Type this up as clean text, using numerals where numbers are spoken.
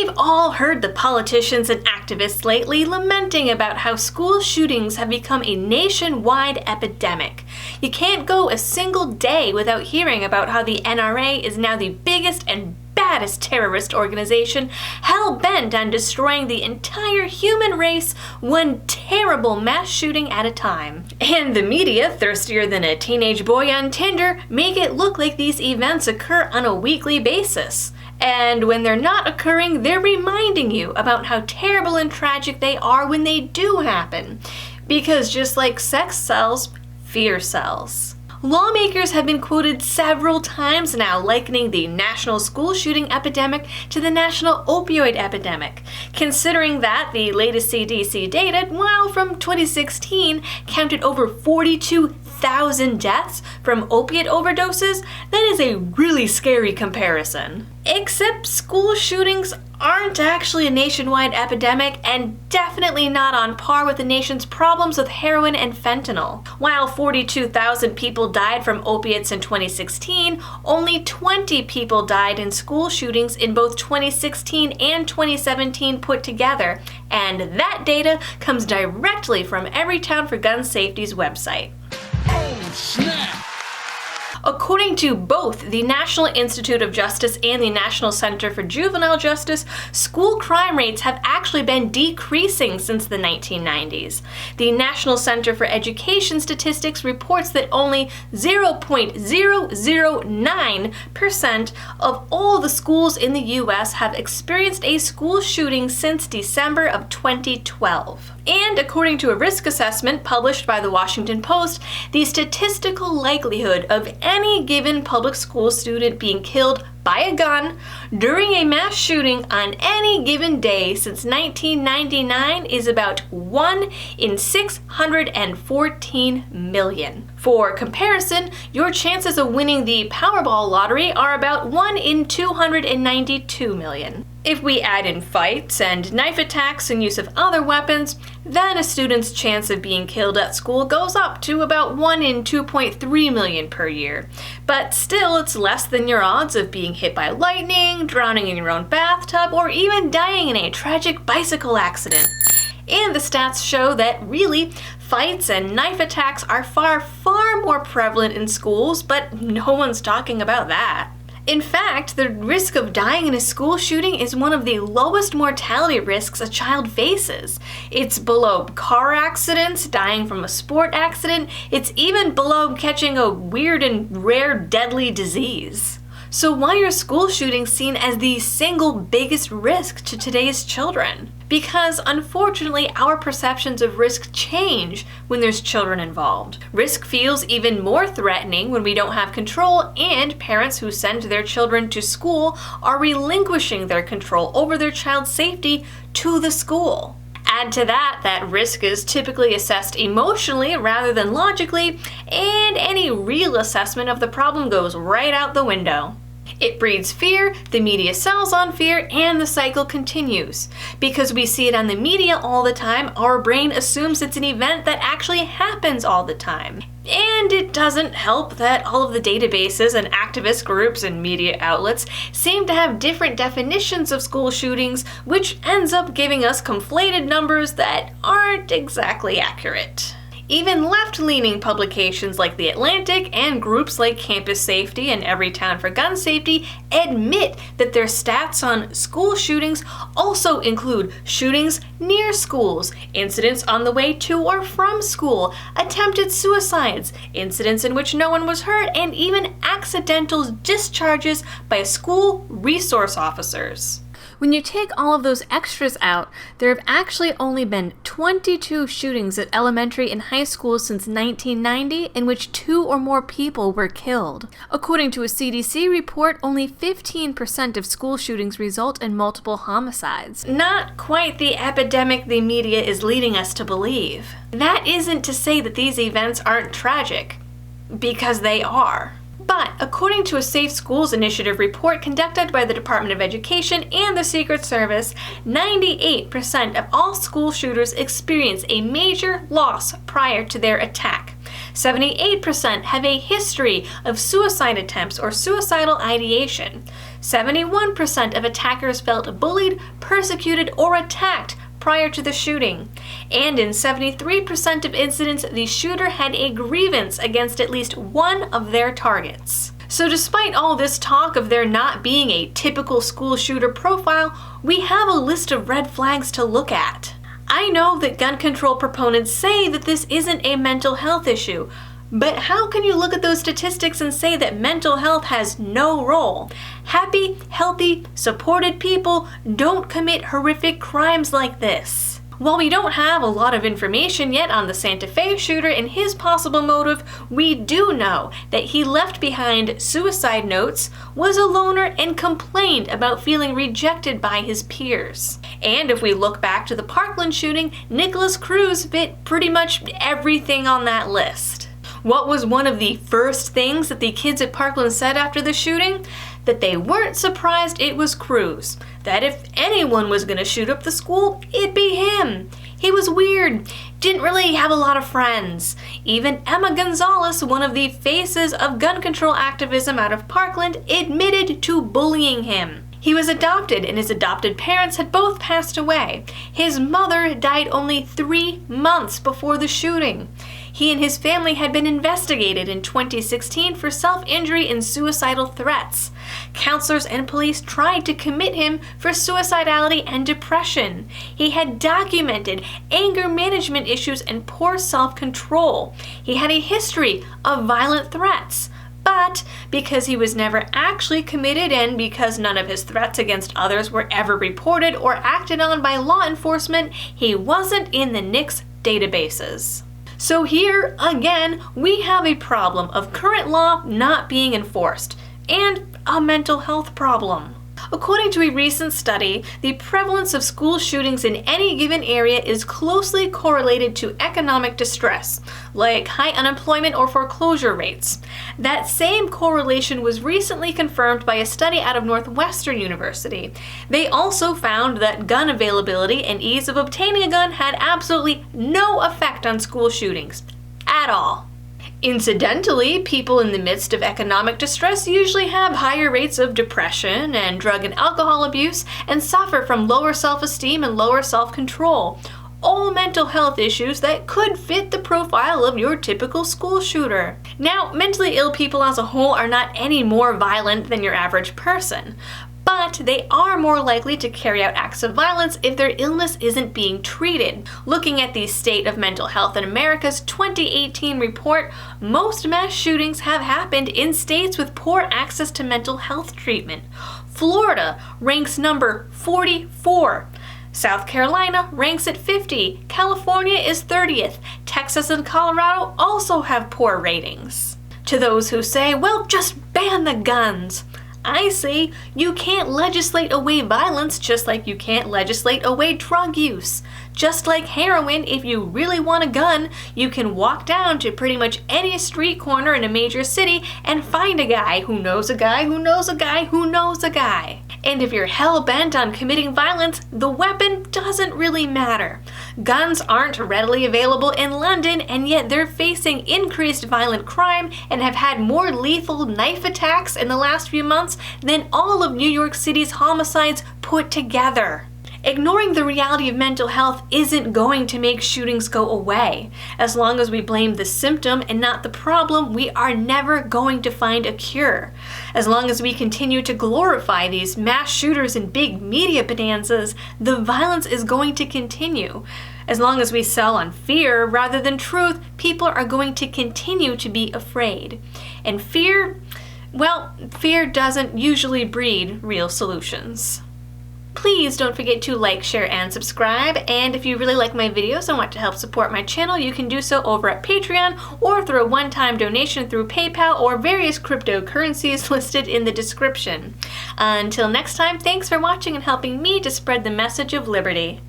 We've all heard the politicians and activists lately lamenting about how school shootings have become a nationwide epidemic. You can't go a single day without hearing about how the NRA is now the biggest and baddest terrorist organization, hell-bent on destroying the entire human race, one terrible mass shooting at a time. And the media, thirstier than a teenage boy on Tinder, make it look like these events occur on a weekly basis. And when they're not occurring, they're reminding you about how terrible and tragic they are when they do happen. Because just like sex sells, fear sells. Lawmakers have been quoted several times now likening the national school shooting epidemic to the national opioid epidemic, considering that the latest CDC data, while from 2016, counted over 42,000 deaths from opiate overdoses. That is a really scary comparison. Except school shootings aren't actually a nationwide epidemic and definitely not on par with the nation's problems with heroin and fentanyl. While 42,000 people died from opiates in 2016, only 20 people died in school shootings in both 2016 and 2017 put together, and that data comes directly from Everytown for Gun Safety's website. Oh, snap! According to both the National Institute of Justice and the National Center for Juvenile Justice, school crime rates have actually been decreasing since the 1990s. The National Center for Education Statistics reports that only 0.009% of all the schools in the U.S. have experienced a school shooting since December of 2012. And according to a risk assessment published by the Washington Post, the statistical likelihood of any given public school student being killed by a gun during a mass shooting on any given day since 1999 is about 1 in 614 million. For comparison, your chances of winning the Powerball lottery are about 1 in 292 million. If we add in fights and knife attacks and use of other weapons, then a student's chance of being killed at school goes up to about 1 in 2.3 million per year. But still, it's less than your odds of being hit by lightning, drowning in your own bathtub, or even dying in a tragic bicycle accident. And the stats show that really, fights and knife attacks are far more prevalent in schools, but no one's talking about that. In fact, the risk of dying in a school shooting is one of the lowest mortality risks a child faces. It's below car accidents, dying from a sport accident. It's even below catching a weird and rare deadly disease. So why are school shootings seen as the single biggest risk to today's children? Because unfortunately, our perceptions of risk change when there's children involved. Risk feels even more threatening when we don't have control, and parents who send their children to school are relinquishing their control over their child's safety to the school. Add to that risk is typically assessed emotionally rather than logically, and any real assessment of the problem goes right out the window. It breeds fear, the media sells on fear, and the cycle continues. Because we see it on the media all the time, our brain assumes it's an event that actually happens all the time. And it doesn't help that all of the databases and activist groups and media outlets seem to have different definitions of school shootings, which ends up giving us conflated numbers that aren't exactly accurate. Even left-leaning publications like The Atlantic and groups like Campus Safety and Everytown for Gun Safety admit that their stats on school shootings also include shootings near schools, incidents on the way to or from school, attempted suicides, incidents in which no one was hurt, and even accidental discharges by school resource officers. When you take all of those extras out, there have actually only been 22 shootings at elementary and high schools since 1990 in which 2 or more people were killed. According to a CDC report, only 15% of school shootings result in multiple homicides. Not quite the epidemic the media is leading us to believe. That isn't to say that these events aren't tragic, because they are. But according to a Safe Schools Initiative report conducted by the Department of Education and the Secret Service, 98% of all school shooters experience a major loss prior to their attack. 78% have a history of suicide attempts or suicidal ideation. 71% of attackers felt bullied, persecuted, or attacked prior to the shooting. And in 73% of incidents, the shooter had a grievance against at least one of their targets. So despite all this talk of there not being a typical school shooter profile, we have a list of red flags to look at. I know that gun control proponents say that this isn't a mental health issue, but how can you look at those statistics and say that mental health has no role? Happy, healthy, supported people don't commit horrific crimes like this. While we don't have a lot of information yet on the Santa Fe shooter and his possible motive, we do know that he left behind suicide notes, was a loner, and complained about feeling rejected by his peers. And if we look back to the Parkland shooting, Nicholas Cruz fit pretty much everything on that list. What was one of the first things that the kids at Parkland said after the shooting? That they weren't surprised it was Cruz. That if anyone was going to shoot up the school, it'd be him. He was weird, didn't really have a lot of friends. Even Emma Gonzalez, one of the faces of gun control activism out of Parkland, admitted to bullying him. He was adopted, and his adopted parents had both passed away. His mother died only 3 months before the shooting. He and his family had been investigated in 2016 for self-injury and suicidal threats. Counselors and police tried to commit him for suicidality and depression. He had documented anger management issues and poor self-control. He had a history of violent threats. But because he was never actually committed and because none of his threats against others were ever reported or acted on by law enforcement, he wasn't in the NICS databases. So here, again, we have a problem of current law not being enforced and a mental health problem. According to a recent study, the prevalence of school shootings in any given area is closely correlated to economic distress, like high unemployment or foreclosure rates. That same correlation was recently confirmed by a study out of Northwestern University. They also found that gun availability and ease of obtaining a gun had absolutely no effect on school shootings, at all. Incidentally, people in the midst of economic distress usually have higher rates of depression and drug and alcohol abuse and suffer from lower self-esteem and lower self-control. All mental health issues that could fit the profile of your typical school shooter. Now, mentally ill people as a whole are not any more violent than your average person, but they are more likely to carry out acts of violence if their illness isn't being treated. Looking at the State of Mental Health in America's 2018 report, most mass shootings have happened in states with poor access to mental health treatment. Florida ranks number 44. South Carolina ranks at 50. California is 30th. Texas and Colorado also have poor ratings. To those who say, well, just ban the guns, I say you can't legislate away violence just like you can't legislate away drug use. Just like heroin, if you really want a gun, you can walk down to pretty much any street corner in a major city and find a guy who knows a guy who knows a guy who knows a guy. And if you're hell-bent on committing violence, the weapon doesn't really matter. Guns aren't readily available in London, and yet they're facing increased violent crime and have had more lethal knife attacks in the last few months than all of New York City's homicides put together. Ignoring the reality of mental health isn't going to make shootings go away. As long as we blame the symptom and not the problem, we are never going to find a cure. As long as we continue to glorify these mass shooters and big media bonanzas, the violence is going to continue. As long as we sell on fear rather than truth, people are going to continue to be afraid. And fear, well, fear doesn't usually breed real solutions. Please don't forget to like, share, and subscribe, and if you really like my videos and want to help support my channel, you can do so over at Patreon or through a one-time donation through PayPal or various cryptocurrencies listed in the description. Until next time, thanks for watching and helping me to spread the message of liberty.